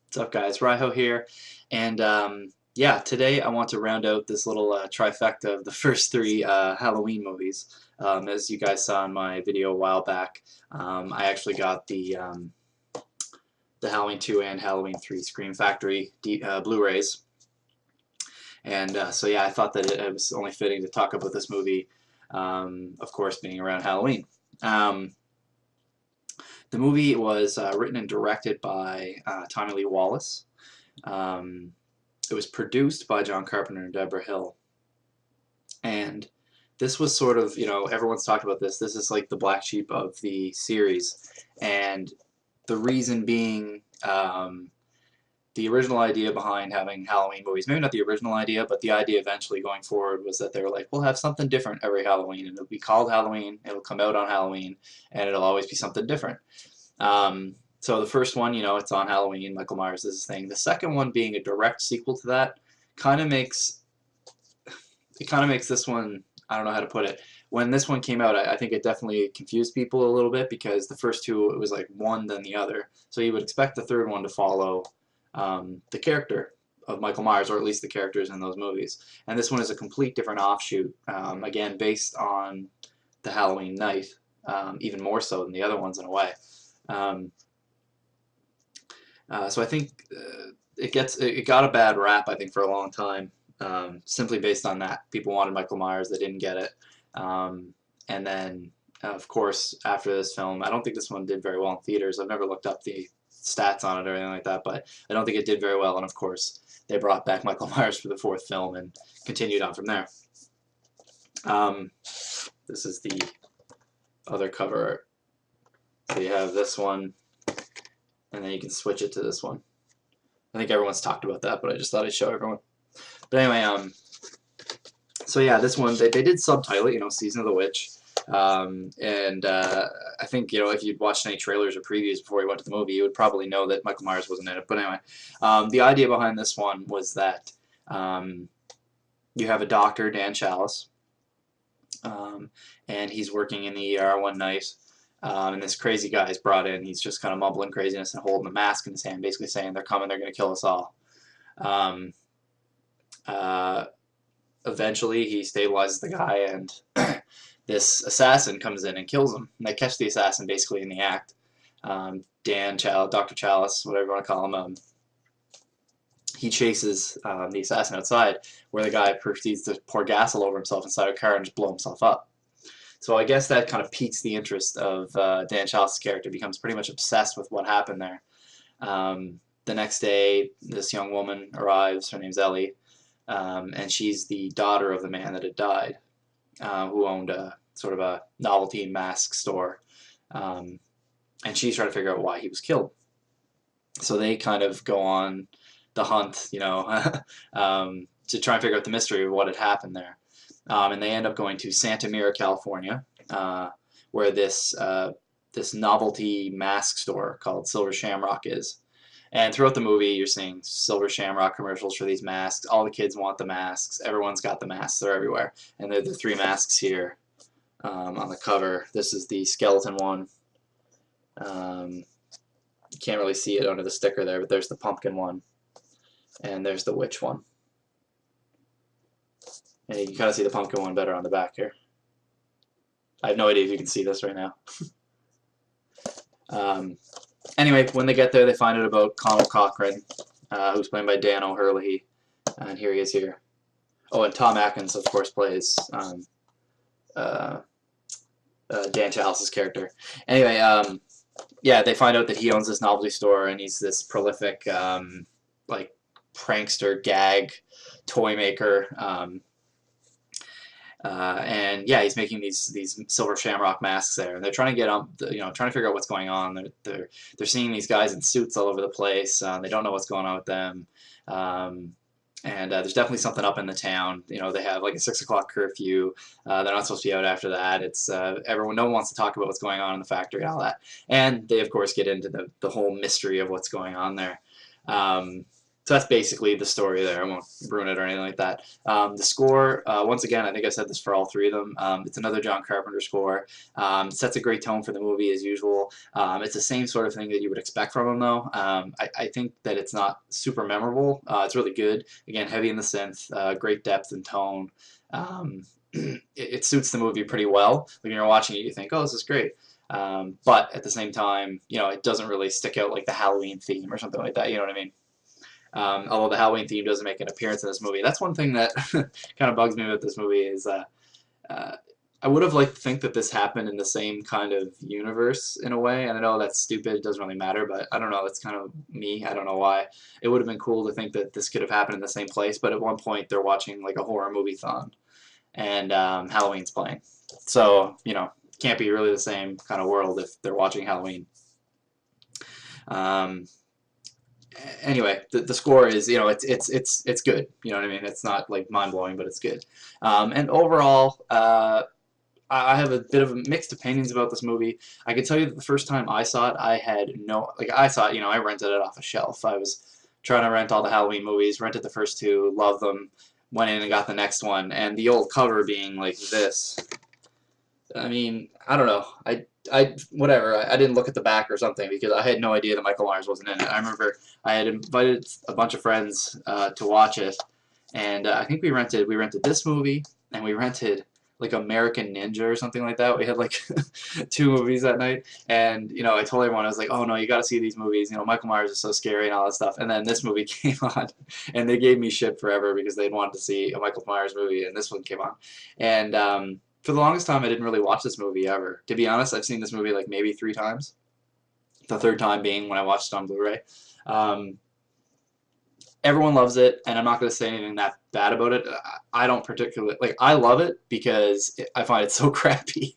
What's up, guys? RyHo here, and yeah, today I want to round out this little trifecta of the first three Halloween movies. As you guys saw in my video a while back, I actually got the Halloween 2 and Halloween 3 Scream Factory Blu-rays, and so yeah, I thought that it was only fitting to talk about this movie, of course, being around Halloween. Um, The movie was written and directed by Tommy Lee Wallace. Um, it was produced by John Carpenter and Deborah Hill. And this was sort of, everyone's talked about this. This is like the black sheep of the series. And the reason being, the original idea behind having Halloween movies, maybe not the original idea, but the idea eventually going forward was that they were like, we'll have something different every Halloween, and it'll be called Halloween, it'll come out on Halloween, and it'll always be something different. So the first one, it's on Halloween, Michael Myers is his thing. The second one being a direct sequel to that kind of makes this one, I don't know how to put it. When this one came out, I think it definitely confused people a little bit because the first two, it was like one then the other. So you would expect the third one to follow the character of Michael Myers, or at least the characters in those movies. And this one is a complete different offshoot, again, based on the Halloween night, even more so than the other ones in a way. So I think it got a bad rap, I think, for a long time, simply based on that. People wanted Michael Myers, they didn't get it. And then, of course, after this film, I don't think this one did very well in theaters. I've never looked up the stats on it or anything like that, but I don't think it did very well. And of course, they brought back Michael Myers for the fourth film and continued on from there. This is the other cover art. So you have this one, and then you can switch it to this one. I think everyone's talked about that, but I just thought I'd show everyone. But anyway, so yeah, this one, they did subtitle it, Season of the Witch. I think, if you'd watched any trailers or previews before you went to the movie, you would probably know that Michael Myers wasn't in it. But anyway, the idea behind this one was that you have a doctor, Dan Chalice, and he's working in the ER one night, and this crazy guy is brought in. He's just kind of mumbling craziness and holding a mask in his hand, basically saying, they're coming, they're going to kill us all. Eventually, he stabilizes the guy, and this assassin comes in and kills him. And they catch the assassin basically in the act. Dr. Chalice, whatever you want to call him, he chases the assassin outside, where the guy proceeds to pour gas all over himself inside a car and just blow himself up. So I guess that kind of piques the interest of Dan Chalice's character, becomes pretty much obsessed with what happened there. The next day, this young woman arrives, her name's Ellie, and she's the daughter of the man that had died, who owned a sort of a novelty mask store, and she's trying to figure out why he was killed. So they kind of go on the hunt, to try and figure out the mystery of what had happened there. And they end up going to Santa Mira, California, where this novelty mask store called Silver Shamrock is. And throughout the movie, you're seeing Silver Shamrock commercials for these masks. All the kids want the masks. Everyone's got the masks. They're everywhere. And they're the three masks here on the cover. This is the skeleton one. You can't really see it under the sticker there, but there's the pumpkin one. And there's the witch one. And you can kind of see the pumpkin one better on the back here. I have no idea if you can see this right now. Anyway, when they get there, they find out about Connell Cochran, who's played by Dan O'Herlihy, and here he is here. Oh, and Tom Atkins, of course, plays Dan Chalice's character. Anyway, yeah, they find out that he owns this novelty store, and he's this prolific, like, prankster, gag, toy maker. And yeah, he's making these Silver Shamrock masks there, and they're trying to get trying to figure out what's going on. They're seeing these guys in suits all over the place. They don't know what's going on with them, and there's definitely something up in the town. They have like a 6 o'clock curfew. They're not supposed to be out after that. It's no one wants to talk about what's going on in the factory and all that. And they of course get into the whole mystery of what's going on there. So that's basically the story there. I won't ruin it or anything like that. The score, once again, I think I said this for all three of them. It's another John Carpenter score. Sets a great tone for the movie as usual. It's the same sort of thing that you would expect from him, though. I think that it's not super memorable. It's really good. Again, heavy in the synth, great depth and tone. It suits the movie pretty well. When you're watching it, you think, oh, this is great. But at the same time, it doesn't really stick out like the Halloween theme or something like that. You know what I mean? Although the Halloween theme doesn't make an appearance in this movie. That's one thing that kind of bugs me about this movie is I would have liked to think that this happened in the same kind of universe in a way. And I know that's stupid. It doesn't really matter. But I don't know. That's kind of me. I don't know why. It would have been cool to think that this could have happened in the same place. But at one point, they're watching like a horror movie-thon. And Halloween's playing. So, can't be really the same kind of world if they're watching Halloween. Anyway, the score is, it's good. You know what I mean? It's not like mind-blowing, but it's good. And overall, I have a bit of mixed opinions about this movie. I can tell you that the first time I saw it, I had I saw it, I rented it off a shelf. I was trying to rent all the Halloween movies, rented the first two, loved them, went in and got the next one, and the old cover being like this. I mean, I don't know. Whatever. I didn't look at the back or something because I had no idea that Michael Myers wasn't in it. I remember I had invited a bunch of friends to watch it, and I think we rented this movie, and we rented like American Ninja or something like that. We had like 2 movies that night, and I told everyone, I was like, oh no, you got to see these movies. Michael Myers is so scary and all that stuff. And then this movie came on, and they gave me shit forever because they'd wanted to see a Michael Myers movie, and this one came on, and for the longest time, I didn't really watch this movie ever. To be honest, I've seen this movie like maybe 3 times. The 3rd time being when I watched it on Blu-ray. Everyone loves it, and I'm not going to say anything that bad about it. I don't particularly I love it because I find it so crappy.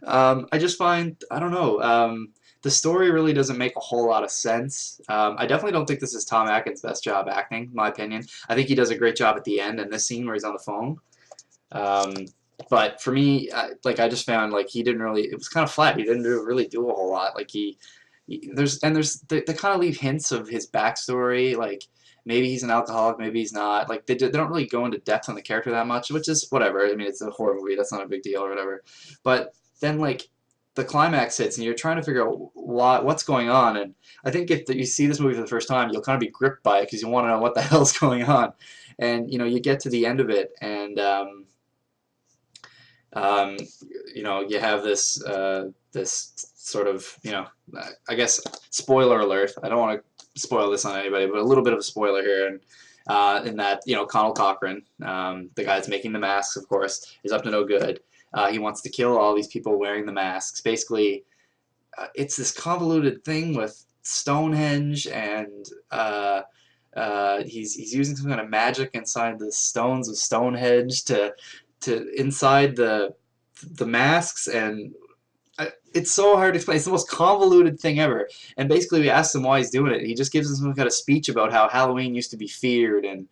I just find, I don't know, the story really doesn't make a whole lot of sense. I definitely don't think this is Tom Atkins' best job acting, in my opinion. I think he does a great job at the end in this scene where he's on the phone. But for me, I just found he didn't really. It was kind of flat. He didn't really do a whole lot. They kind of leave hints of his backstory. Maybe he's an alcoholic, maybe he's not. They don't really go into depth on the character that much, which is whatever. I mean, it's a horror movie. That's not a big deal or whatever. But then the climax hits, and you're trying to figure out what's going on. And I think if you see this movie for the first time, you'll kind of be gripped by it because you want to know what the hell's going on. And you get to the end of it, and you have this sort of, I guess, spoiler alert. I don't want to spoil this on anybody, but a little bit of a spoiler here, and in that, Connell Cochran, the guy that's making the masks, of course, is up to no good. He wants to kill all these people wearing the masks. Basically, it's this convoluted thing with Stonehenge, and he's using some kind of magic inside the stones of Stonehenge to inside the masks, and it's so hard to explain. It's the most convoluted thing ever. And basically, we asked him why he's doing it. He just gives us some kind of speech about how Halloween used to be feared, and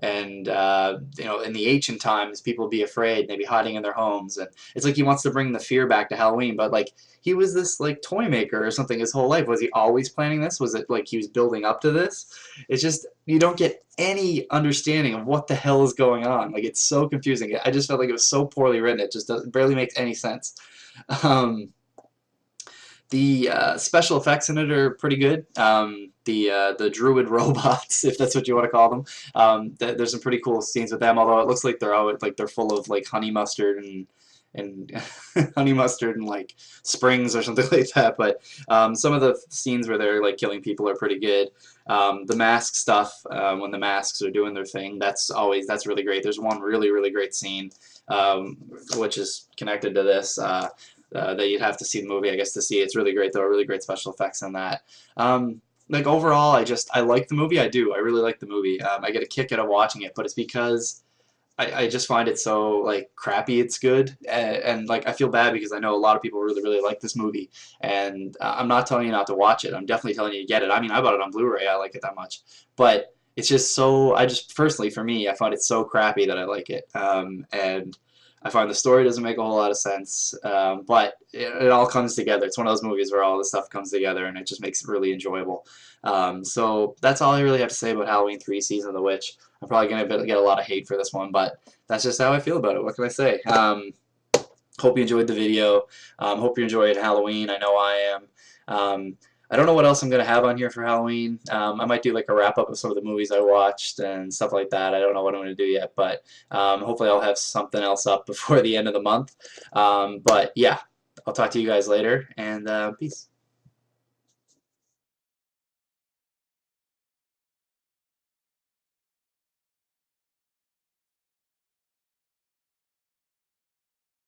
in the ancient times, people would be afraid and they'd be hiding in their homes. And it's like he wants to bring the fear back to Halloween, but he was this toy maker or something his whole life. Was he always planning this? Was it he was building up to this? It's just, you don't get any understanding of what the hell is going on. It's so confusing. I just felt like it was so poorly written. It just barely makes any sense. The special effects in it are pretty good. The druid robots, if that's what you want to call them, there's some pretty cool scenes with them. Although it looks like they're full of honey mustard and honey mustard and springs or something like that. But some of the scenes where they're killing people are pretty good. The mask stuff, when the masks are doing their thing, that's really great. There's one really great scene, which is connected to this. That you'd have to see the movie, I guess, to see. It's really great, though. Really great special effects in that. Overall, I like the movie. I do. I really like the movie. I get a kick out of watching it, but it's because I just find it so crappy. It's good, and I feel bad because I know a lot of people really like this movie, and I'm not telling you not to watch it. I'm definitely telling you to get it. I mean, I bought it on Blu-ray. I like it that much, but it's just so. Personally, for me, I find it so crappy that I like it, and I find the story doesn't make a whole lot of sense, but it all comes together. It's one of those movies where all the stuff comes together, and it just makes it really enjoyable. So that's all I really have to say about Halloween 3 Season of the Witch. I'm probably going to get a lot of hate for this one, but that's just how I feel about it. What can I say? Hope you enjoyed the video. Hope you enjoyed Halloween. I know I am. I don't know what else I'm going to have on here for Halloween. I might do like a wrap-up of some of the movies I watched and stuff like that. I don't know what I'm going to do yet, but hopefully I'll have something else up before the end of the month. But yeah, I'll talk to you guys later, and peace.